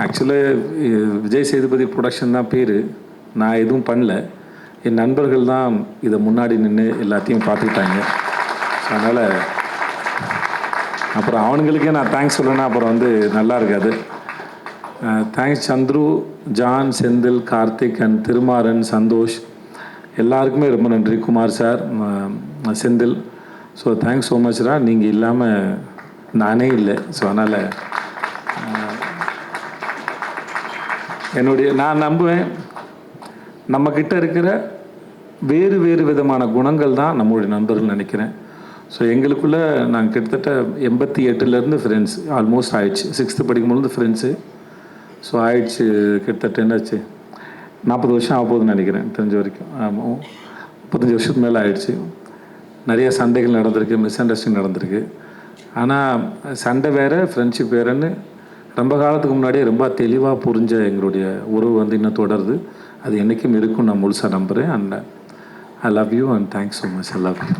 ஆக்சுவலாக விஜய் சேதுபதி ப்ரொடக்ஷன் தான் பேர். நான் எதுவும் பண்ணல. என் நண்பர்கள் தான் இதை முன்னாடி நின்று எல்லாத்தையும் பார்த்துக்கிட்டாங்க. அதனால் அப்புறம் அவனுங்களுக்கே நான் தேங்க்ஸ் சொல்லணும்னா அப்புறம் நல்லா இருக்காது. Thanks Chandru, John, Senthil, Karthik and Thirumaran, Santhosh எல்லாருக்குமே ரொம்ப நன்றி. Kumar sir, Senthil. So thanks so மச்ரா. நீங்கள் இல்லாமல் நானே இல்லை. ஸோ அதனால் நான் நம்புவேன் நம்மக்கிட்ட இருக்கிற வேறு வேறு விதமான குணங்கள் தான் நம்மளுடைய நண்பர்கள் நினைக்கிறேன். ஸோ எங்களுக்குள்ளே நாங்கள் கிட்டத்தட்ட 88லேருந்து ஃப்ரெண்ட்ஸ் ஆல்மோஸ்ட் ஆயிடுச்சு. 6th படிக்கும்போது ஃப்ரெண்ட்ஸு. ஸோ ஆயிடுச்சு கிட்டத்தட்ட என்னாச்சு 40 வருஷம் ஆக போகுதுன்னு நினைக்கிறேன் தெரிஞ்ச வரைக்கும். ஆமாம், 35 வருஷத்துக்கு மேலே ஆயிடுச்சு. நிறைய சண்டைகள் நடந்திருக்கு, மிஸ் அண்டர்ஸ்டாண்டிங் நடந்திருக்கு. ஆனால் சண்டை வேறு, ஃப்ரெண்ட்ஷிப் வேறுன்னு ரொம்ப காலத்துக்கு முன்னாடியே ரொம்ப தெளிவாக புரிஞ்ச எங்களுடைய உறவு இன்னும் தொடருது. அது என்றைக்கும் இருக்கும் நான் முழுசாக நம்புகிறேன். And I love you and thanks so much. I love you.